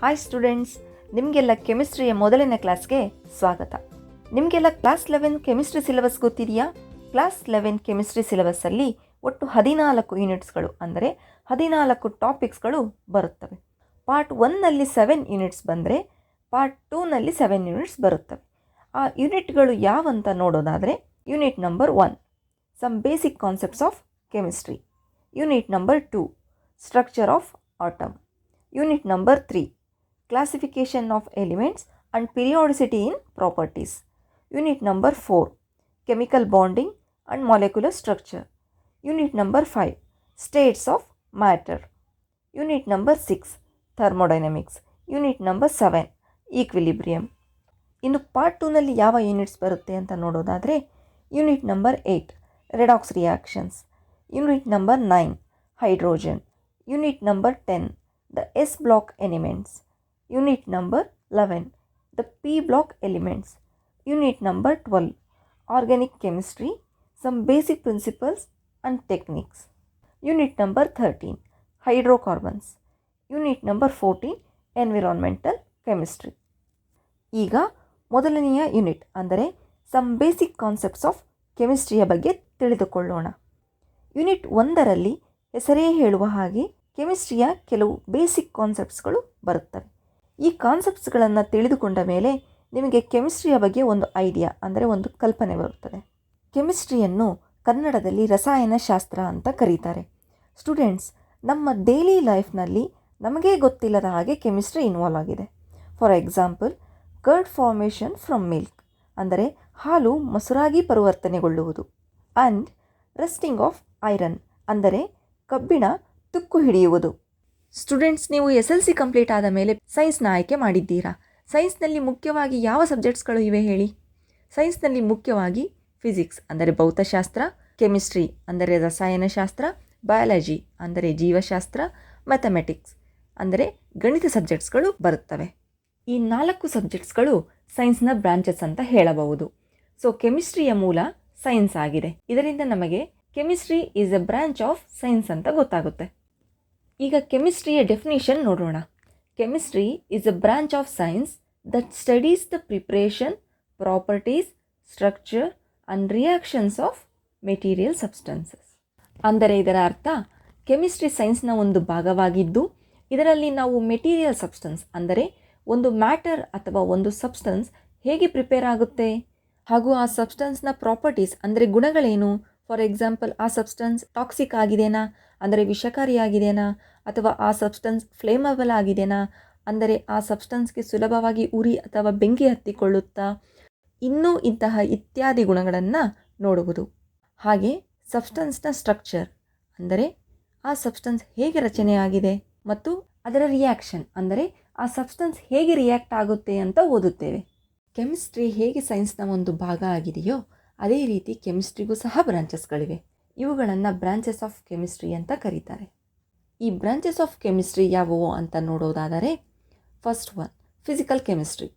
Hi students, ನಿಮಗೆಲ್ಲ ಕೆಮಿಸ್ಟ್ರಿಯ ಮೊದಲನೇ ಕ್ಲಾಸ್ಗೆ ಸ್ವಾಗತ. ನಿಮಗೆಲ್ಲ ಕ್ಲಾಸ್ 11 ಕೆಮಿಸ್ಟ್ರಿ ಸಿಲೆಬಸ್ ಗೊತ್ತಿದೆಯಾ? ಕ್ಲಾಸ್ 11 ಕೆಮಿಸ್ಟ್ರಿ ಸಿಲೆಬಸ್ಸಲ್ಲಿ ಒಟ್ಟು 14 ಯೂನಿಟ್ಸ್ಗಳು ಅಂದರೆ 14 ಟಾಪಿಕ್ಸ್ಗಳು ಬರುತ್ತವೆ. ಪಾರ್ಟ್ 1ನಲ್ಲಿ 7 ಯೂನಿಟ್ಸ್ ಬಂದರೆ ಪಾರ್ಟ್ 2ನಲ್ಲಿ 7 ಯೂನಿಟ್ಸ್ ಬರುತ್ತವೆ. ಆ ಯೂನಿಟ್ಗಳು ಯಾವಂತ ನೋಡೋದಾದರೆ, unit number 1 some basic concepts of chemistry, unit number 2 structure of atom, unit number 3 classification of elements and periodicity in properties, unit number 4 chemical bonding and molecular structure, unit number 5 states of matter, unit number 6 thermodynamics, unit number 7 equilibrium. ಇನ್ನು part 2ನಲ್ಲಿ ಯಾವ units ಬರುತ್ತೆ ಅಂತ ನೋಡೋದಾದರೆ, unit number 8 redox reactions, unit number 9 hydrogen, unit number 10 the S block elements, Unit number 11 the P block elements, Unit number 12 organic chemistry, some basic principles and techniques, Unit number 13 hydrocarbons, Unit number 14 environmental chemistry. ಈಗ ಮೊದಲನೆಯ unit ಅಂದರೆ some basic concepts of ಕೆಮಿಸ್ಟ್ರಿಯ ಬಗ್ಗೆ ತಿಳಿದುಕೊಳ್ಳೋಣ. Unit 1ರಲ್ಲಿ ಹೆಸರೇ ಹೇಳುವ ಹಾಗೆ ಕೆಮಿಸ್ಟ್ರಿಯ ಕೆಲವು ಬೇಸಿಕ್ ಕಾನ್ಸೆಪ್ಟ್ಸ್ಗಳು ಬರುತ್ತವೆ. ಈ ಕಾನ್ಸೆಪ್ಟ್ಸ್ಗಳನ್ನು ತಿಳಿದುಕೊಂಡ ಮೇಲೆ ನಿಮಗೆ ಕೆಮಿಸ್ಟ್ರಿಯ ಬಗ್ಗೆ ಒಂದು ಐಡಿಯಾ ಅಂದರೆ ಒಂದು ಕಲ್ಪನೆ ಬರುತ್ತದೆ. ಕೆಮಿಸ್ಟ್ರಿಯನ್ನು ಕನ್ನಡದಲ್ಲಿ ರಸಾಯನಶಾಸ್ತ್ರ ಅಂತ ಕರೀತಾರೆ. ಸ್ಟೂಡೆಂಟ್ಸ್, ನಮ್ಮ ಡೈಲಿ ಲೈಫ್ನಲ್ಲಿ ನಮಗೇ ಗೊತ್ತಿಲ್ಲದ ಹಾಗೆ ಕೆಮಿಸ್ಟ್ರಿ ಇನ್ವಾಲ್ವ್ ಆಗಿದೆ. For example, curd formation from milk ಅಂದರೆ ಹಾಲು ಮೊಸರಾಗಿ ಪರಿವರ್ತನೆಗೊಳ್ಳುವುದು, ಆ್ಯಂಡ್ ರಸ್ಟಿಂಗ್ ಆಫ್ ಐರನ್ ಅಂದರೆ ಕಬ್ಬಿಣ ತುಕ್ಕು ಹಿಡಿಯುವುದು. ಸ್ಟೂಡೆಂಟ್ಸ್, ನೀವು SLC ಕಂಪ್ಲೀಟ್ ಆದ ಮೇಲೆ ಸೈನ್ಸ್ನ ಆಯ್ಕೆ ಮಾಡಿದ್ದೀರಾ. ಸೈನ್ಸ್ನಲ್ಲಿ ಮುಖ್ಯವಾಗಿ ಯಾವ ಸಬ್ಜೆಕ್ಟ್ಸ್ಗಳು ಇವೆ ಹೇಳಿ? ಸೈನ್ಸ್ನಲ್ಲಿ ಮುಖ್ಯವಾಗಿ ಫಿಸಿಕ್ಸ್ ಅಂದರೆ ಭೌತಶಾಸ್ತ್ರ, ಕೆಮಿಸ್ಟ್ರಿ ಅಂದರೆ ರಸಾಯನಶಾಸ್ತ್ರ, ಬಯಾಲಜಿ ಅಂದರೆ ಜೀವಶಾಸ್ತ್ರ, ಮ್ಯಾಥಮೆಟಿಕ್ಸ್ ಅಂದರೆ ಗಣಿತ ಸಬ್ಜೆಕ್ಟ್ಸ್ಗಳು ಬರುತ್ತವೆ. ಈ 4 ಸಬ್ಜೆಕ್ಟ್ಸ್ಗಳು ಸೈನ್ಸ್ನ ಬ್ರಾಂಚಸ್ ಅಂತ ಹೇಳಬಹುದು. ಸೊ ಕೆಮಿಸ್ಟ್ರಿಯ ಮೂಲ ಸೈನ್ಸ್ ಆಗಿದೆ. ಇದರಿಂದ ನಮಗೆ chemistry is A branch of science ಅಂತ ಗೊತ್ತಾಗುತ್ತೆ. ಈಗ ಕೆಮಿಸ್ಟ್ರಿಯ ಡೆಫಿನಿಷನ್ ನೋಡೋಣ. Chemistry is a branch of science that studies the preparation, properties, structure and reactions of material substances. ಅಂದರೆ ಇದರ ಅರ್ಥ, ಕೆಮಿಸ್ಟ್ರಿ ಸೈನ್ಸ್ನ ಒಂದು ಭಾಗವಾಗಿದ್ದು ಇದರಲ್ಲಿ ನಾವು ಮೆಟೀರಿಯಲ್ ಸಬ್ಸ್ಟೆನ್ಸ್ ಅಂದರೆ ಒಂದು ಮ್ಯಾಟರ್ ಅಥವಾ ಒಂದು ಸಬ್ಸ್ಟೆನ್ಸ್ ಹೇಗೆ ಪ್ರಿಪೇರ್ ಆಗುತ್ತೆ ಹಾಗೂ ಆ ಸಬ್ಸ್ಟೆನ್ಸ್ನ ಪ್ರಾಪರ್ಟೀಸ್ ಅಂದರೆ ಗುಣಗಳೇನು. ಫಾರ್ ಎಕ್ಸಾಂಪಲ್, ಆ ಸಬ್ಸ್ಟೆನ್ಸ್ ಟಾಕ್ಸಿಕ್ ಆಗಿದೆನಾ ಅಂದರೆ ವಿಷಕಾರಿಯಾಗಿದೆನಾ, ಅಥವಾ ಆ ಸಬ್ಸ್ಟೆನ್ಸ್ ಫ್ಲೇಮಬಲ್ ಆಗಿದೆನಾ ಅಂದರೆ ಆ ಸಬ್ಸ್ಟೆನ್ಸ್ಗೆ ಸುಲಭವಾಗಿ ಉರಿ ಅಥವಾ ಬೆಂಕಿ ಹತ್ತಿಕೊಳ್ಳುತ್ತಾ, ಇನ್ನೂ ಇಂತಹ ಇತ್ಯಾದಿ ಗುಣಗಳನ್ನು ನೋಡುವುದು. ಹಾಗೆ ಸಬ್ಸ್ಟೆನ್ಸ್ನ ಸ್ಟ್ರಕ್ಚರ್ ಅಂದರೆ ಆ ಸಬ್ಸ್ಟೆನ್ಸ್ ಹೇಗೆ ರಚನೆಯಾಗಿದೆ ಮತ್ತು ಅದರ ರಿಯಾಕ್ಷನ್ ಅಂದರೆ ಆ ಸಬ್ಸ್ಟೆನ್ಸ್ ಹೇಗೆ ರಿಯಾಕ್ಟ್ ಆಗುತ್ತೆ ಅಂತ ಓದುತ್ತೇವೆ. ಕೆಮಿಸ್ಟ್ರಿ ಹೇಗೆ ಸೈನ್ಸ್ನ ಒಂದು ಭಾಗ ಆಗಿದೆಯೋ ಅದೇ ರೀತಿ ಕೆಮಿಸ್ಟ್ರಿಗೂ ಸಹ ಬ್ರಾಂಚಸ್ಗಳಿವೆ. ಇವುಗಳನ್ನು ಬ್ರಾಂಚಸ್ ಆಫ್ ಕೆಮಿಸ್ಟ್ರಿ ಅಂತ ಕರೀತಾರೆ. ಈ ಬ್ರಾಂಚಸ್ ಆಫ್ ಕೆಮಿಸ್ಟ್ರಿ ಯಾವುವು ಅಂತ ನೋಡೋದಾದರೆ, ಫಸ್ಟ್ ಒನ್ ಫಿಸಿಕಲ್ ಕೆಮಿಸ್ಟ್ರಿ.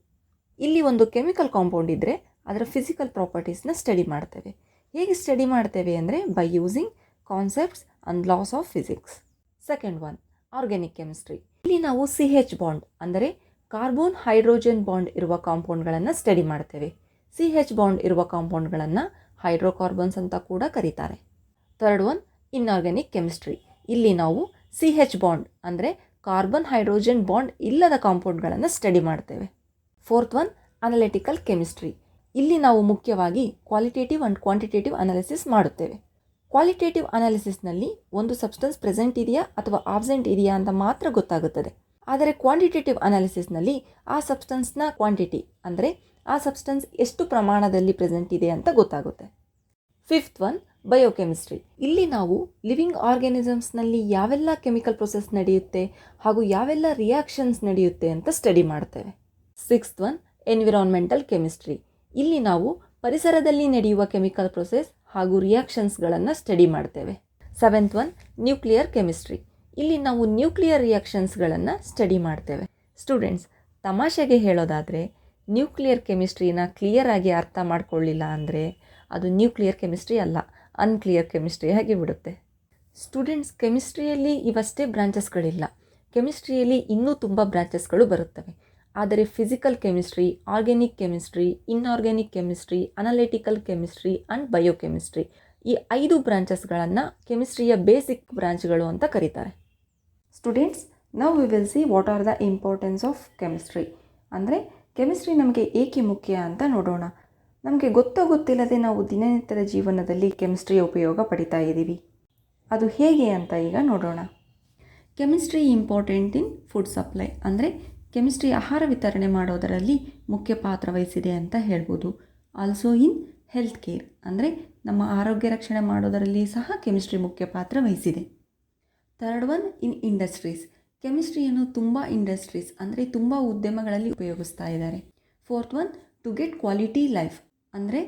ಇಲ್ಲಿ ಒಂದು ಕೆಮಿಕಲ್ ಕಾಂಪೌಂಡ್ ಇದ್ದರೆ ಅದರ ಫಿಸಿಕಲ್ ಪ್ರಾಪರ್ಟೀಸ್ನ ಸ್ಟಡಿ ಮಾಡ್ತೇವೆ. ಹೇಗೆ ಸ್ಟಡಿ ಮಾಡ್ತೇವೆ ಅಂದರೆ by using concepts and loss of physics. Second one organic chemistry. ಇಲ್ಲಿ ನಾವು CH ಬಾಂಡ್ ಅಂದರೆ ಕಾರ್ಬೋನ್ ಹೈಡ್ರೋಜನ್ ಬಾಂಡ್ ಇರುವ ಕಾಂಪೌಂಡ್ಗಳನ್ನು ಸ್ಟಡಿ ಮಾಡ್ತೇವೆ. CH ಬಾಂಡ್ ಇರುವ ಕಾಂಪೌಂಡ್ಗಳನ್ನು ಹೈಡ್ರೋಕಾರ್ಬನ್ಸ್ ಅಂತ ಕೂಡ ಕರೀತಾರೆ. Third one inorganic chemistry. ಇಲ್ಲಿ ನಾವು CH ಬಾಂಡ್ ಅಂದರೆ ಕಾರ್ಬನ್ ಹೈಡ್ರೋಜನ್ ಬಾಂಡ್ ಇಲ್ಲದ ಕಾಂಪೌಂಡ್ಗಳನ್ನು ಸ್ಟಡಿ ಮಾಡ್ತೇವೆ. Fourth one analytical chemistry. ಇಲ್ಲಿ ನಾವು ಮುಖ್ಯವಾಗಿ ಕ್ವಾಲಿಟೇಟಿವ್ ಆ್ಯಂಡ್ ಕ್ವಾಂಟಿಟೇಟಿವ್ ಅನಾಲಿಸಿಸ್ ಮಾಡುತ್ತೇವೆ. ಕ್ವಾಲಿಟೇಟಿವ್ ಅನಾಲಿಸಿಸ್ನಲ್ಲಿ ಒಂದು ಸಬ್ಸ್ಟೆನ್ಸ್ ಪ್ರೆಸೆಂಟ್ ಇದೆಯಾ ಅಥವಾ ಆಬ್ಸೆಂಟ್ ಇದೆಯಾ ಅಂತ ಮಾತ್ರ ಗೊತ್ತಾಗುತ್ತದೆ. ಆದರೆ ಕ್ವಾಂಟಿಟೇಟಿವ್ ಅನಾಲಿಸಿಸ್ನಲ್ಲಿ ಆ ಸಬ್ಸ್ಟೆನ್ಸ್ನ ಕ್ವಾಂಟಿಟಿ ಅಂದರೆ ಆ ಸಬ್ಸ್ಟೆನ್ಸ್ ಎಷ್ಟು ಪ್ರಮಾಣದಲ್ಲಿ ಪ್ರೆಸೆಂಟ್ ಇದೆ ಅಂತ ಗೊತ್ತಾಗುತ್ತೆ. Fifth one biochemistry. ಇಲ್ಲಿ ನಾವು ಲಿವಿಂಗ್ ಆರ್ಗ್ಯಾನಿಸಮ್ಸ್ನಲ್ಲಿ ಯಾವೆಲ್ಲ ಕೆಮಿಕಲ್ ಪ್ರೊಸೆಸ್ ನಡೆಯುತ್ತೆ ಹಾಗೂ ಯಾವೆಲ್ಲ ರಿಯಾಕ್ಷನ್ಸ್ ನಡೆಯುತ್ತೆ ಅಂತ ಸ್ಟಡಿ ಮಾಡ್ತೇವೆ. Sixth one environmental chemistry. ಇಲ್ಲಿ ನಾವು ಪರಿಸರದಲ್ಲಿ ನಡೆಯುವ ಕೆಮಿಕಲ್ ಪ್ರೊಸೆಸ್ ಹಾಗೂ ರಿಯಾಕ್ಷನ್ಸ್ಗಳನ್ನು ಸ್ಟಡಿ ಮಾಡ್ತೇವೆ. Seventh one nuclear chemistry. ಇಲ್ಲಿ ನಾವು ನ್ಯೂಕ್ಲಿಯರ್ ರಿಯಾಕ್ಷನ್ಸ್ಗಳನ್ನು ಸ್ಟಡಿ ಮಾಡ್ತೇವೆ. ಸ್ಟೂಡೆಂಟ್ಸ್, ತಮಾಷೆಗೆ ಹೇಳೋದಾದರೆ ನ್ಯೂಕ್ಲಿಯರ್ ಕೆಮಿಸ್ಟ್ರಿನ ಕ್ಲಿಯರ್ ಆಗಿ ಅರ್ಥ ಮಾಡ್ಕೊಳ್ಳಿಲ್ಲ ಅಂದರೆ ಅದು ನ್ಯೂಕ್ಲಿಯರ್ ಕೆಮಿಸ್ಟ್ರಿ ಅಲ್ಲ, ಅನ್ಕ್ಲಿಯರ್ ಕೆಮಿಸ್ಟ್ರಿ ಆಗಿಬಿಡುತ್ತೆ. ಸ್ಟೂಡೆಂಟ್ಸ್, ಕೆಮಿಸ್ಟ್ರಿಯಲ್ಲಿ ಇವಷ್ಟೇ ಬ್ರಾಂಚಸ್ಗಳಿಲ್ಲ. ಕೆಮಿಸ್ಟ್ರಿಯಲ್ಲಿ ಇನ್ನೂ ತುಂಬ ಬ್ರಾಂಚಸ್ಗಳು ಬರುತ್ತವೆ. ಆದರೆ physical chemistry, organic chemistry, inorganic chemistry, analytical chemistry and biochemistry, ಈ 5 ಬ್ರಾಂಚಸ್ಗಳನ್ನು ಕೆಮಿಸ್ಟ್ರಿಯ ಬೇಸಿಕ್ ಬ್ರಾಂಚ್ಗಳು ಅಂತ ಕರೀತಾರೆ. Students, now we will see what are the importance of chemistry. ಅಂದರೆ ಕೆಮಿಸ್ಟ್ರಿ ನಮಗೆ ಏಕೆ ಮುಖ್ಯ ಅಂತ ನೋಡೋಣ. ನಮಗೆ ಗೊತ್ತಿಲ್ಲದೆ ನಾವು ದಿನನಿತ್ಯದ ಜೀವನದಲ್ಲಿ ಕೆಮಿಸ್ಟ್ರಿಯ ಉಪಯೋಗ ಪಡಿತಾ ಇದ್ದೀವಿ. ಅದು ಹೇಗೆ ಅಂತ ಈಗ ನೋಡೋಣ. Chemistry important in food supply, ಅಂದರೆ ಕೆಮಿಸ್ಟ್ರಿ ಆಹಾರ ವಿತರಣೆ ಮಾಡೋದರಲ್ಲಿ ಮುಖ್ಯ ಪಾತ್ರ ವಹಿಸಿದೆ ಅಂತ ಹೇಳ್ಬೋದು. ಆಲ್ಸೋ ಇನ್ ಹೆಲ್ತ್ ಕೇರ್, ಅಂದರೆ ನಮ್ಮ ಆರೋಗ್ಯ ರಕ್ಷಣೆ ಮಾಡೋದರಲ್ಲಿ ಸಹ ಕೆಮಿಸ್ಟ್ರಿ ಮುಖ್ಯ ಪಾತ್ರ ವಹಿಸಿದೆ. Third one, in industries. ಕೆಮಿಸ್ಟ್ರಿಯನ್ನು ತುಂಬ ಇಂಡಸ್ಟ್ರೀಸ್ ಅಂದರೆ ತುಂಬ ಉದ್ಯಮಗಳಲ್ಲಿ ಉಪಯೋಗಿಸ್ತಾ ಇದ್ದಾರೆ. Fourth one, to get quality life, ಅಂದರೆ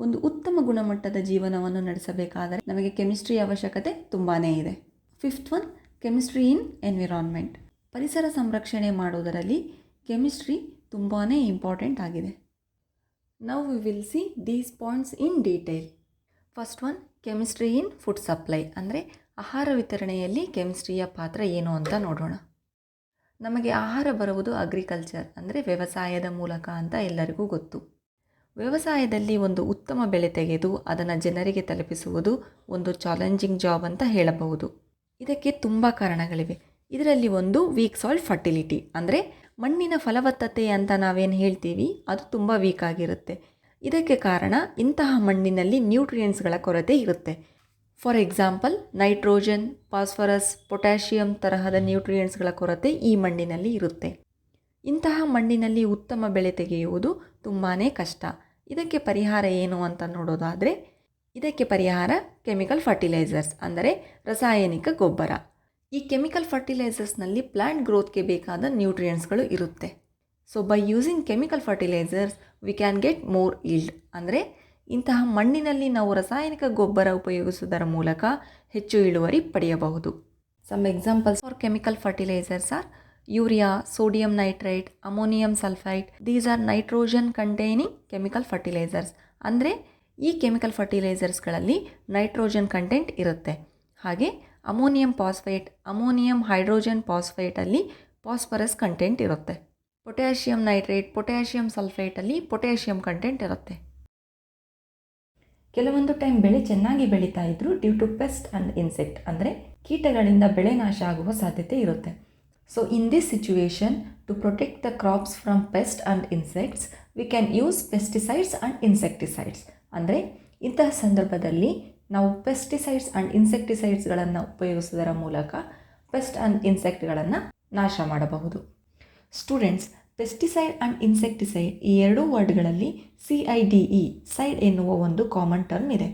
ಒಂದು ಉತ್ತಮ ಗುಣಮಟ್ಟದ ಜೀವನವನ್ನು ನಡೆಸಬೇಕಾದರೆ ನಮಗೆ ಕೆಮಿಸ್ಟ್ರಿ ಅವಶ್ಯಕತೆ ತುಂಬಾ ಇದೆ. Fifth one, chemistry in environment, ಪರಿಸರ ಸಂರಕ್ಷಣೆ ಮಾಡೋದರಲ್ಲಿ ಕೆಮಿಸ್ಟ್ರಿ ತುಂಬಾ ಇಂಪಾರ್ಟೆಂಟ್ ಆಗಿದೆ. Now we will see these points in detail. First one, chemistry in food supply, ಅಂದರೆ ಆಹಾರ ವಿತರಣೆಯಲ್ಲಿ ಕೆಮಿಸ್ಟ್ರಿಯ ಪಾತ್ರ ಏನು ಅಂತ ನೋಡೋಣ. ನಮಗೆ ಆಹಾರ ಬರುವುದು ಅಗ್ರಿಕಲ್ಚರ್, ಅಂದರೆ ವ್ಯವಸಾಯದ ಮೂಲಕ ಅಂತ ಎಲ್ಲರಿಗೂ ಗೊತ್ತು. ವ್ಯವಸಾಯದಲ್ಲಿ ಒಂದು ಉತ್ತಮ ಬೆಳೆ ತೆಗೆದು ಅದನ್ನು ಜನರಿಗೆ ತಲುಪಿಸುವುದು ಒಂದು ಚಾಲೆಂಜಿಂಗ್ ಜಾಬ್ ಅಂತ ಹೇಳಬಹುದು. ಇದಕ್ಕೆ ತುಂಬ ಕಾರಣಗಳಿವೆ. ಇದರಲ್ಲಿ ಒಂದು ವೀಕ್ ಸಾಯಿಲ್ ಫರ್ಟಿಲಿಟಿ, ಅಂದರೆ ಮಣ್ಣಿನ ಫಲವತ್ತತೆ ಅಂತ ನಾವೇನು ಹೇಳ್ತೀವಿ ಅದು ತುಂಬ ವೀಕ್ ಆಗಿರುತ್ತೆ. ಇದಕ್ಕೆ ಕಾರಣ ಇಂತಹ ಮಣ್ಣಿನಲ್ಲಿ ನ್ಯೂಟ್ರಿಯೆಂಟ್ಸ್ಗಳ ಕೊರತೆ ಇರುತ್ತೆ. For example, nitrogen, phosphorus, potassium ತರಹದ ನ್ಯೂಟ್ರಿಯೆಂಟ್ಸ್ಗಳ ಕೊರತೆ ಈ ಮಣ್ಣಿನಲ್ಲಿ ಇರುತ್ತೆ. ಇಂತಹ ಮಣ್ಣಿನಲ್ಲಿ ಉತ್ತಮ ಬೆಳೆ ತೆಗೆಯುವುದು ತುಂಬಾ ಕಷ್ಟ. ಇದಕ್ಕೆ ಪರಿಹಾರ ಏನು ಅಂತ ನೋಡೋದಾದರೆ, ಇದಕ್ಕೆ ಪರಿಹಾರ ಕೆಮಿಕಲ್ ಫರ್ಟಿಲೈಸರ್ಸ್, ಅಂದರೆ ರಾಸಾಯನಿಕ ಗೊಬ್ಬರ. ಈ ಕೆಮಿಕಲ್ ಫರ್ಟಿಲೈಸರ್ಸ್ನಲ್ಲಿ ಪ್ಲಾಂಟ್ ಗ್ರೋತ್ಗೆ ಬೇಕಾದ ನ್ಯೂಟ್ರಿಯೆಂಟ್ಸ್ಗಳು ಇರುತ್ತೆ. So by using chemical fertilisers we can get more yield, ಅಂದರೆ ಇಂತಹ ಮಣ್ಣಿನಲ್ಲಿ ನಾವು ರಾಸಾಯನಿಕ ಗೊಬ್ಬರ ಉಪಯೋಗಿಸುವುದರ ಮೂಲಕ ಹೆಚ್ಚು ಇಳುವರಿ ಪಡೆಯಬಹುದು. Some examples for chemical fertilizers are urea, sodium nitrite, ammonium sulphite. These are nitrogen containing chemical fertilizers, ಅಂದರೆ ಈ ಕೆಮಿಕಲ್ ಫರ್ಟಿಲೈಸರ್ಸ್ಗಳಲ್ಲಿ ನೈಟ್ರೋಜನ್ ಕಂಟೆಂಟ್ ಇರುತ್ತೆ. ಹಾಗೆ ಅಮೋನಿಯಂ ಫಾಸ್ಫೇಟ್, ಅಮೋನಿಯಂ ಹೈಡ್ರೋಜನ್ ಫಾಸ್ಫೇಟಲ್ಲಿ ಫಾಸ್ಫರಸ್ ಕಂಟೆಂಟ್ ಇರುತ್ತೆ. ಪೊಟ್ಯಾಷಿಯಂ ನೈಟ್ರೇಟ್, ಪೊಟ್ಯಾಷಿಯಂ ಸಲ್ಫೇಟಲ್ಲಿ ಪೊಟ್ಯಾಷಿಯಂ ಕಂಟೆಂಟ್ ಇರುತ್ತೆ. ಕೆಲವೊಂದು ಟೈಮ್ ಬೆಳೆ ಚೆನ್ನಾಗಿ ಬೆಳೀತಾ ಇದ್ದರೂ due to pest and insect, ಅಂದರೆ ಕೀಟಗಳಿಂದ ಬೆಳೆ ನಾಶ ಆಗುವ ಸಾಧ್ಯತೆ ಇರುತ್ತೆ. So in this situation, to protect the crops from pest and insects V can use pesticides and insecticides. ಅಂದರೆ ಇಂತಹ ಸಂದರ್ಭದಲ್ಲಿ ನಾವು ಪೆಸ್ಟಿಸೈಡ್ಸ್ ಆ್ಯಂಡ್ ಇನ್ಸೆಕ್ಟಿಸೈಡ್ಸ್ಗಳನ್ನು ಉಪಯೋಗಿಸುವುದರ ಮೂಲಕ ಪೆಸ್ಟ್ ಆ್ಯಂಡ್ ಇನ್ಸೆಕ್ಟ್ಗಳನ್ನು ನಾಶ ಮಾಡಬಹುದು. ಸ್ಟೂಡೆಂಟ್ಸ್, ಪೆಸ್ಟಿಸೈಡ್ ಆ್ಯಂಡ್ ಇನ್ಸೆಕ್ಟಿಸೈಡ್ ಈ ಎರಡೂ ವರ್ಡ್ಗಳಲ್ಲಿ CIDE, ಸೈಡ್ ಎನ್ನುವ ಒಂದು ಕಾಮನ್ ಟರ್ಮ್ ಇದೆ.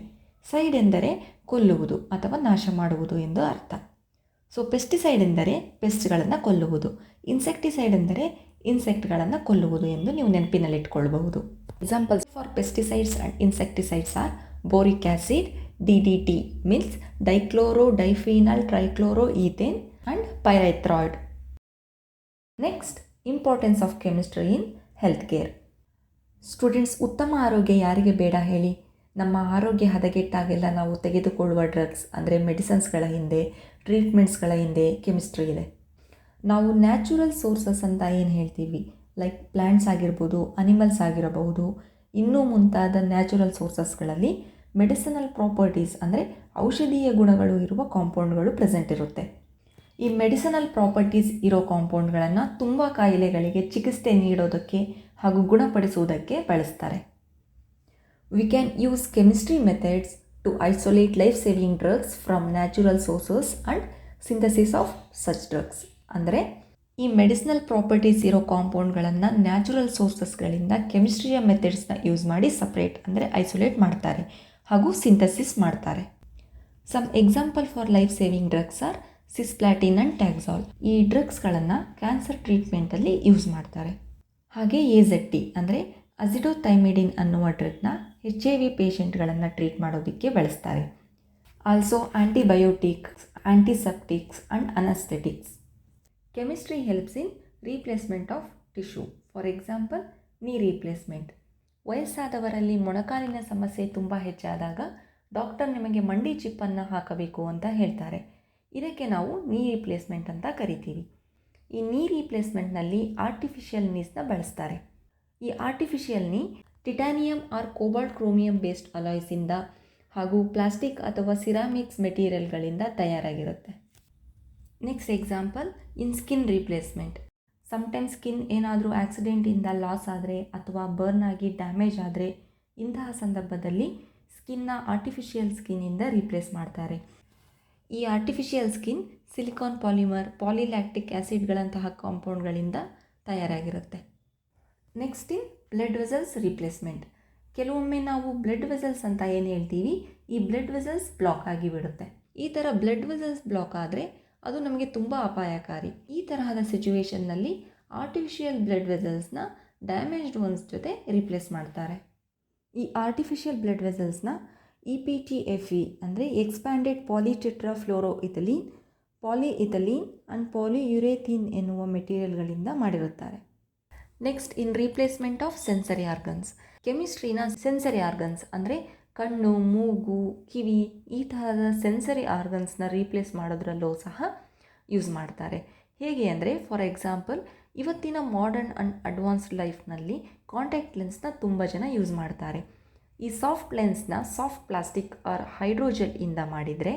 ಸೈಡ್ ಎಂದರೆ ಕೊಲ್ಲುವುದು ಅಥವಾ ನಾಶ ಮಾಡುವುದು ಎಂದು ಅರ್ಥ. ಸೊ ಪೆಸ್ಟಿಸೈಡ್ ಎಂದರೆ ಪೆಸ್ಟ್ಗಳನ್ನು ಕೊಲ್ಲುವುದು, ಇನ್ಸೆಕ್ಟಿಸೈಡ್ ಎಂದರೆ ಇನ್ಸೆಕ್ಟ್ಗಳನ್ನು ಕೊಲ್ಲುವುದು ಎಂದು ನೀವು ನೆನಪಿನಲ್ಲಿಟ್ಕೊಳ್ಬಹುದು. Examples for pesticides and insecticides are boric acid, DDT means dichloro diphenyl trichloro ethane and pyrethroid. Next, importance of chemistry in health care. Students, ಉತ್ತಮ ಆರೋಗ್ಯ ಯಾರಿಗೆ ಬೇಡ ಹೇಳಿ? ನಮ್ಮ ಆರೋಗ್ಯ ಹದಗೆಟ್ಟಾಗೆಲ್ಲ ನಾವು ತೆಗೆದುಕೊಳ್ಳುವ ಡ್ರಗ್ಸ್, ಅಂದರೆ ಮೆಡಿಸಿನ್ಸ್ಗಳ ಹಿಂದೆ, ಟ್ರೀಟ್ಮೆಂಟ್ಸ್ಗಳ ಹಿಂದೆ ಕೆಮಿಸ್ಟ್ರಿ ಇದೆ. ನಾವು ನ್ಯಾಚುರಲ್ ಸೋರ್ಸಸ್ ಅಂತ ಏನು ಹೇಳ್ತೀವಿ, ಲೈಕ್ ಪ್ಲ್ಯಾಂಟ್ಸ್ ಆಗಿರ್ಬೋದು, ಅನಿಮಲ್ಸ್ ಆಗಿರಬಹುದು, ಇನ್ನೂ ಮುಂತಾದ ನ್ಯಾಚುರಲ್ ಸೋರ್ಸಸ್ಗಳಲ್ಲಿ ಮೆಡಿಸಿನಲ್ ಪ್ರಾಪರ್ಟೀಸ್, ಅಂದರೆ ಔಷಧೀಯ ಗುಣಗಳು ಇರುವ ಕಾಂಪೌಂಡ್ಗಳು ಪ್ರೆಸೆಂಟ್ ಇರುತ್ತೆ. ಈ ಮೆಡಿಸಿನಲ್ ಪ್ರಾಪರ್ಟೀಸ್ ಇರೋ ಕಾಂಪೌಂಡ್ಗಳನ್ನು ತುಂಬ ಕಾಯಿಲೆಗಳಿಗೆ ಚಿಕಿತ್ಸೆ ನೀಡೋದಕ್ಕೆ ಹಾಗೂ ಗುಣಪಡಿಸುವುದಕ್ಕೆ ಬಳಸ್ತಾರೆ. We can use chemistry methods to isolate life saving drugs from natural sources and synthesis of such drugs. ಅಂದರೆ ಈ ಮೆಡಿಸಿನಲ್ ಪ್ರಾಪರ್ಟೀಸ್ ಇರೋ ಕಾಂಪೌಂಡ್ಗಳನ್ನು ನ್ಯಾಚುರಲ್ ಸೋರ್ಸಸ್ಗಳಿಂದ ಕೆಮಿಸ್ಟ್ರಿಯ ಮೆಥಡ್ಸ್ನ ಯೂಸ್ ಮಾಡಿ ಸಪ್ರೇಟ್, ಅಂದರೆ ಐಸೋಲೇಟ್ ಮಾಡ್ತಾರೆ ಹಾಗೂ ಸಿಂಥಸಿಸ್ ಮಾಡ್ತಾರೆ. Some example for life saving drugs are cisplatin and taxol. ಈ ಡ್ರಗ್ಸ್ಗಳನ್ನು ಕ್ಯಾನ್ಸರ್ ಟ್ರೀಟ್ಮೆಂಟಲ್ಲಿ ಯೂಸ್ ಮಾಡ್ತಾರೆ. ಹಾಗೆ AZT, ಅಂದರೆ ಅಜಿಡೋಥೈಮಿಡಿನ್ ಅನ್ನುವ ಡ್ರಗ್ನ HIV ಪೇಷಂಟ್ಗಳನ್ನು ಟ್ರೀಟ್ ಮಾಡೋದಕ್ಕೆ ಬಳಸ್ತಾರೆ. Also antibiotics, antiseptics and anaesthetics. Chemistry helps in replacement of tissue. For example, knee replacement. ವಯಸ್ಸಾದವರಲ್ಲಿ ಮೊಣಕಾಲಿನ ಸಮಸ್ಯೆ ತುಂಬ ಹೆಚ್ಚಾದಾಗ ಡಾಕ್ಟರ್ ನಿಮಗೆ ಮಂಡಿ ಚಿಪ್ಪನ್ನು ಹಾಕಬೇಕು ಅಂತ ಹೇಳ್ತಾರೆ. ಇದಕ್ಕೆ ನಾವು ನೀ ರಿಪ್ಲೇಸ್ಮೆಂಟ್ ಅಂತ ಕರಿತೀವಿ. ಈ ನೀ ರೀಪ್ಲೇಸ್ಮೆಂಟ್ನಲ್ಲಿ ಆರ್ಟಿಫಿಷಿಯಲ್ ನೀಸ್ನ ಬಳಸ್ತಾರೆ. ಈ artificial knee titanium or cobalt chromium based ಅಲಾಯ್ಸಿಂದ ಹಾಗೂ ಪ್ಲಾಸ್ಟಿಕ್ ಅಥವಾ ಸಿರಾಮಿಕ್ಸ್ ಮೆಟೀರಿಯಲ್ಗಳಿಂದ ತಯಾರಾಗಿರುತ್ತೆ. Next example in skin replacement. Sometimes skin ಏನಾದರೂ ಆಕ್ಸಿಡೆಂಟಿಂದ ಲಾಸ್ ಆದರೆ ಅಥವಾ ಬರ್ನ್ ಆಗಿ ಡ್ಯಾಮೇಜ್ ಆದರೆ ಇಂತಹ ಸಂದರ್ಭದಲ್ಲಿ ಸ್ಕಿನ್ನ ಆರ್ಟಿಫಿಷಿಯಲ್ ಸ್ಕಿನ್ನಿಂದ ರೀಪ್ಲೇಸ್ ಮಾಡ್ತಾರೆ. ಈ artificial skin silicon polymer, polylactic ಆ್ಯಸಿಡ್ಗಳಂತಹ ಕಾಂಪೌಂಡ್ಗಳಿಂದ ತಯಾರಾಗಿರುತ್ತೆ. Next in blood vessels replacement. ಕೆಲವೊಮ್ಮೆ ನಾವು ಬ್ಲಡ್ ವೆಸಲ್ಸ್ ಅಂತ ಏನು ಹೇಳ್ತೀವಿ, ಈ ಬ್ಲಡ್ ವೆಸಲ್ಸ್ ಬ್ಲಾಕ್ ಆಗಿಬಿಡುತ್ತೆ. ಈ ಥರ ಬ್ಲಡ್ ವೆಸಲ್ಸ್ ಬ್ಲಾಕ್ ಆದರೆ ಅದು ನಮಗೆ ತುಂಬ ಅಪಾಯಕಾರಿ. ಈ ತರಹದ ಸಿಚುವೇಷನ್ನಲ್ಲಿ ಆರ್ಟಿಫಿಷಿಯಲ್ ಬ್ಲಡ್ ವೆಸಲ್ಸ್ನ ಡ್ಯಾಮೇಜ್ಡ್ ಒನ್ಸ್ ಜೊತೆ ರೀಪ್ಲೇಸ್ ಮಾಡ್ತಾರೆ. ಈ ಆರ್ಟಿಫಿಷಿಯಲ್ ಬ್ಲಡ್ ವೆಸಲ್ಸ್ನ EPTFE ಅಂದರೆ expanded polytetrafluoroethylene, polyethylene and polyurethane ಎನ್ನುವ ಮೆಟೀರಿಯಲ್ಗಳಿಂದ ಮಾಡಿರುತ್ತಾರೆ. Next in replacement of sensory organs. ಕೆಮಿಸ್ಟ್ರಿನ ಸೆನ್ಸರಿ ಆರ್ಗನ್ಸ್ ಅಂದರೆ ಕಣ್ಣು, ಮೂಗು, ಕಿವಿ ಈ ತರಹದ ಸೆನ್ಸರಿ ಆರ್ಗನ್ಸ್ನ ರೀಪ್ಲೇಸ್ ಮಾಡೋದ್ರಲ್ಲೂ ಸಹ ಯೂಸ್ ಮಾಡ್ತಾರೆ. ಹೇಗೆ ಅಂದರೆ ಫಾರ್ ಎಕ್ಸಾಂಪಲ್ ಇವತ್ತಿನ ಮಾಡರ್ನ್ ಆ್ಯಂಡ್ ಅಡ್ವಾನ್ಸ್ಡ್ ಲೈಫ್ನಲ್ಲಿ ಕಾಂಟ್ಯಾಕ್ಟ್ ಲೆನ್ಸ್ನ ತುಂಬ ಜನ ಯೂಸ್ ಮಾಡ್ತಾರೆ. ಈ ಸಾಫ್ಟ್ ಲೆನ್ಸ್ನ ಸಾಫ್ಟ್ ಪ್ಲಾಸ್ಟಿಕ್ ಆರ್ ಹೈಡ್ರೋಜೆಲ್ ಇಂದ ಮಾಡಿದರೆ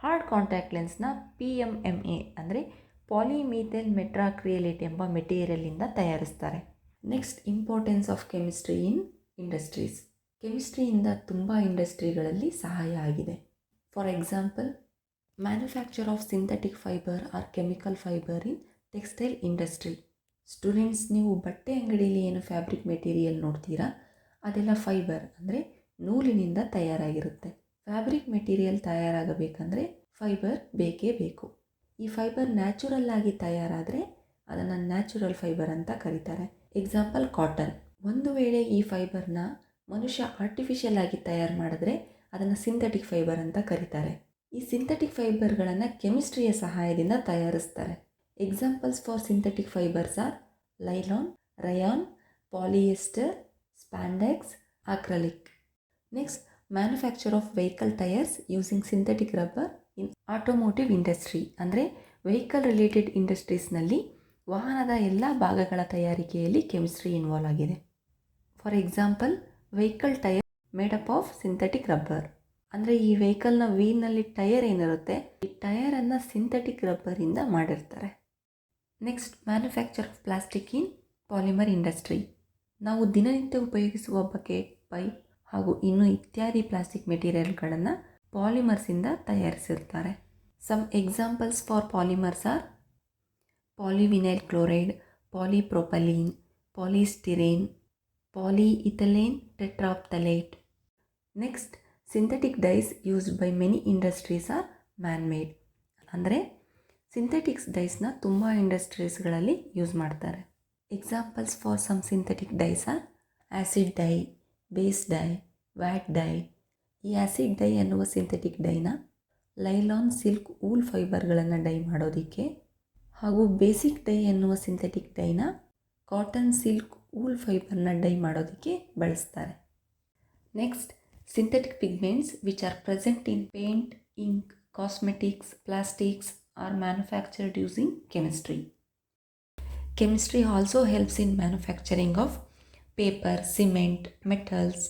ಹಾರ್ಡ್ ಕಾಂಟ್ಯಾಕ್ಟ್ ಲೆನ್ಸ್ನ PMMA ಅಂದರೆ ಪಾಲಿಮೀಥೈಲ್ ಮೆಟ್ರಾಕ್ರಿಯಲೇಟ್ ಎಂಬ ಮೆಟೀರಿಯಲಿಂದ ತಯಾರಿಸ್ತಾರೆ. Next importance of chemistry in industries. ಕೆಮಿಸ್ಟ್ರಿಯಿಂದ ತುಂಬ ಇಂಡಸ್ಟ್ರಿಗಳಲ್ಲಿ ಸಹಾಯ ಆಗಿದೆ. For example manufacture of synthetic fibre or chemical fibre in textile industry. Students, ನೀವು ಬಟ್ಟೆ ಅಂಗಡಿಯಲ್ಲಿ ಏನು ಫ್ಯಾಬ್ರಿಕ್ ಮೆಟೀರಿಯಲ್ ನೋಡ್ತೀರಾ ಅದೆಲ್ಲ ಫೈಬರ್ ಅಂದರೆ ನೂಲಿನಿಂದ ತಯಾರಾಗಿರುತ್ತೆ. ಫ್ಯಾಬ್ರಿಕ್ ಮೆಟೀರಿಯಲ್ ತಯಾರಾಗಬೇಕಂದ್ರೆ ಫೈಬರ್ ಬೇಕೇ ಬೇಕು. ಈ ಫೈಬರ್ ನ್ಯಾಚುರಲ್ ಆಗಿ ತಯಾರಾದರೆ ಅದನ್ನು ನ್ಯಾಚುರಲ್ ಫೈಬರ್ ಅಂತ ಕರೀತಾರೆ. Example cotton. ಒಂದು ವೇಳೆ ಈ ಫೈಬರ್ನ ಮನುಷ್ಯ ಆರ್ಟಿಫಿಷಿಯಲ್ ಆಗಿ ತಯಾರು ಮಾಡಿದ್ರೆ ಅದನ್ನು ಸಿಂಥೆಟಿಕ್ ಫೈಬರ್ ಅಂತ ಕರೀತಾರೆ. ಈ ಸಿಂಥೆಟಿಕ್ ಫೈಬರ್ಗಳನ್ನು ಕೆಮಿಸ್ಟ್ರಿಯ ಸಹಾಯದಿಂದ ತಯಾರಿಸ್ತಾರೆ. Examples for synthetic fibres are nylon, rayon, polyester, spandex, acrylic. Next manufacture of vehicle tyres using synthetic rubber in automotive industry ಅಂದರೆ ವೆಹಿಕಲ್ ರಿಲೇಟೆಡ್ ಇಂಡಸ್ಟ್ರೀಸ್ನಲ್ಲಿ ವಾಹನದ ಎಲ್ಲ ಭಾಗಗಳ ತಯಾರಿಕೆಯಲ್ಲಿ ಕೆಮಿಸ್ಟ್ರಿ ಇನ್ವಾಲ್ವ್ ಆಗಿದೆ. For example vehicle tyre made up of synthetic rubber ಅಂದರೆ ಈ ವೆಹಿಕಲ್ನ ವೀಲ್ನಲ್ಲಿ tyre ಏನಿರುತ್ತೆ ಈ ಟೈರನ್ನು ಸಿಂಥೆಟಿಕ್ ರಬ್ಬರಿಂದ ಮಾಡಿರ್ತಾರೆ. Next manufacture of plastic in polymer industry. ನಾವು ದಿನನಿತ್ಯ ಉಪಯೋಗಿಸುವ ಬಕೆಟ್, ಪೈಪ್ ಹಾಗೂ ಇನ್ನೂ ಇತ್ಯಾದಿ ಪ್ಲಾಸ್ಟಿಕ್ ಮೆಟೀರಿಯಲ್ಗಳನ್ನು ಪಾಲಿಮರ್ಸಿಂದ ತಯಾರಿಸಿರ್ತಾರೆ. Some examples for polymers are polyvinyl chloride, polypropylene, polystyrene, polyethylene tetraphthalate. Next, synthetic dyes used by many industries are man-made. ಅಂದರೆ ಸಿಂಥೆಟಿಕ್ಸ್ ಡೈಸ್ನ ತುಂಬ ಇಂಡಸ್ಟ್ರೀಸ್ಗಳಲ್ಲಿ ಯೂಸ್ ಮಾಡ್ತಾರೆ. Examples for some synthetic dyes are acid dye, base dye, vat dye. ಈ acid dye ಅನ್ನುವ synthetic ಡೈನ nylon, silk, wool ಫೈಬರ್ಗಳನ್ನು dye ಮಾಡೋದಕ್ಕೆ ಹಾಗೂ ಬೇಸಿಕ್ ಡೈ ಎನ್ನುವ ಸಿಂಥೆಟಿಕ್ ಡೈನ ಕಾಟನ್, ಸಿಲ್ಕ್, ವೂಲ್ ಫೈಬರ್ನ ಡೈ ಮಾಡೋದಕ್ಕೆ ಬಳಸ್ತಾರೆ. Next synthetic pigments which are present in paint, ink, cosmetics, plastics are manufactured using chemistry. Chemistry also helps in manufacturing of paper, cement, metals,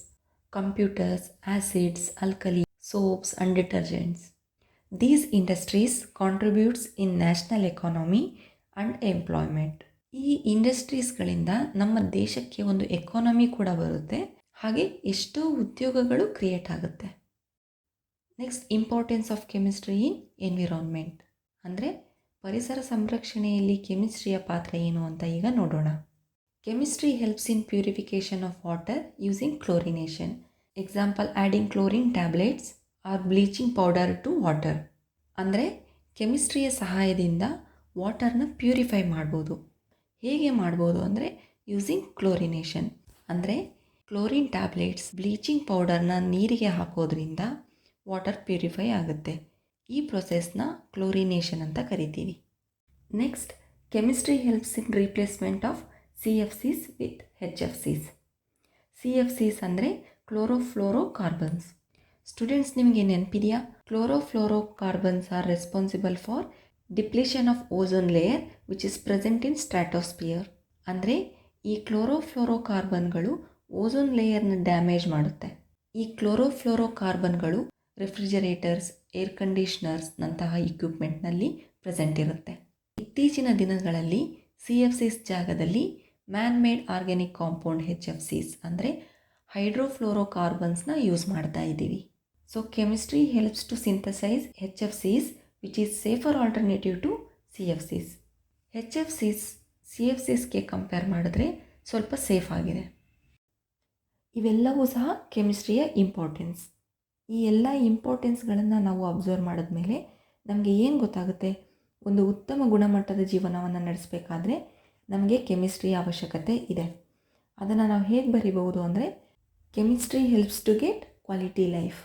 computers, acids, alkali, soaps and detergents. These industries contributes in national economy and employment. ಈ ಇಂಡಸ್ಟ್ರೀಸ್ಗಳಿಂದ ನಮ್ಮ ದೇಶಕ್ಕೆ ಒಂದು economy ಕೂಡ ಬರುತ್ತೆ, ಹಾಗೆ ಎಷ್ಟೋ ಉದ್ಯೋಗಗಳು create ಆಗುತ್ತೆ. Next importance of chemistry in environment ಅಂದರೆ ಪರಿಸರ ಸಂರಕ್ಷಣೆಯಲ್ಲಿ ಕೆಮಿಸ್ಟ್ರಿಯ ಪಾತ್ರ ಏನು ಅಂತ ಈಗ ನೋಡೋಣ. Chemistry helps in purification of water using chlorination. Example adding chlorine tablets or bleaching powder to water. ಅಂದರೆ ಕೆಮಿಸ್ಟ್ರಿಯ ಸಹಾಯದಿಂದ ವಾಟರ್ನ ಪ್ಯೂರಿಫೈ ಮಾಡ್ಬೋದು. ಹೇಗೆ ಮಾಡ್ಬೋದು ಅಂದರೆ ಯೂಸಿಂಗ್ ಕ್ಲೋರಿನೇಷನ್. ಅಂದರೆ ಕ್ಲೋರಿನ್ ಟ್ಯಾಬ್ಲೆಟ್ಸ್, ಬ್ಲೀಚಿಂಗ್ ಪೌಡರ್ನ ನೀರಿಗೆ ಹಾಕೋದ್ರಿಂದ ವಾಟರ್ ಪ್ಯೂರಿಫೈ ಆಗುತ್ತೆ. ಈ ಪ್ರೊಸೆಸ್ನ ಕ್ಲೋರಿನೇಷನ್ ಅಂತ ಕರಿತೀವಿ. Next chemistry helps in replacement of CFCs with HFCs. CFCs ಅಂದರೆ ಕ್ಲೋರೋಫ್ಲೋರೋಕಾರ್ಬನ್ಸ್. ಸ್ಟೂಡೆಂಟ್ಸ್, ನಿಮಗೆ ನೆನಪಿದೆಯಾ? Chlorofluorocarbons are responsible for depletion of ozone layer which is present in stratosphere. ಅಂದರೆ ಈ ಕ್ಲೋರೋಫ್ಲೋರೋಕಾರ್ಬನ್ಗಳು ಓಝೋನ್ ಲೇಯರ್ನ ಡ್ಯಾಮೇಜ್ ಮಾಡುತ್ತೆ. ಈ ಕ್ಲೋರೋಫ್ಲೋರೋಕಾರ್ಬನ್ಗಳು ರೆಫ್ರಿಜರೇಟರ್ಸ್, ಏರ್ ಕಂಡೀಷ್ನರ್ಸ್ನಂತಹ ಇಕ್ವಿಪ್ಮೆಂಟ್ನಲ್ಲಿ ಪ್ರೆಸೆಂಟ್ ಇರುತ್ತೆ. ಇತ್ತೀಚಿನ ದಿನಗಳಲ್ಲಿ CFCs ಜಾಗದಲ್ಲಿ man made organic compound HFCs ಅಂದರೆ ಹೈಡ್ರೋಫ್ಲೋರೋಕಾರ್ಬನ್ಸ್ನ ಯೂಸ್ ಮಾಡ್ತಾ ಇದ್ದೀವಿ. So chemistry helps to synthesise HFCs which is safer alternative to CFCs. HFCs CFCsಗೆ ಕಂಪೇರ್ ಮಾಡಿದ್ರೆ ಸ್ವಲ್ಪ ಸೇಫ್ ಆಗಿದೆ. ಇವೆಲ್ಲವೂ ಸಹ ಕೆಮಿಸ್ಟ್ರಿಯ ಇಂಪಾರ್ಟೆನ್ಸ್. ಈ ಎಲ್ಲ ಇಂಪಾರ್ಟೆನ್ಸ್ಗಳನ್ನು ನಾವು ಅಬ್ಸರ್ವ್ ಮಾಡಿದ್ಮೇಲೆ ನಮಗೆ ಏನು ಗೊತ್ತಾಗುತ್ತೆ? ಒಂದು ಉತ್ತಮ ಗುಣಮಟ್ಟದ ಜೀವನವನ್ನು ನಡೆಸಬೇಕಾದ್ರೆ ನಮಗೆ ಕೆಮಿಸ್ಟ್ರಿಯ ಅವಶ್ಯಕತೆ ಇದೆ. ಅದನ್ನು ನಾವು ಹೇಗೆ ಬರಿಬಹುದು ಅಂದರೆ chemistry helps to get quality life.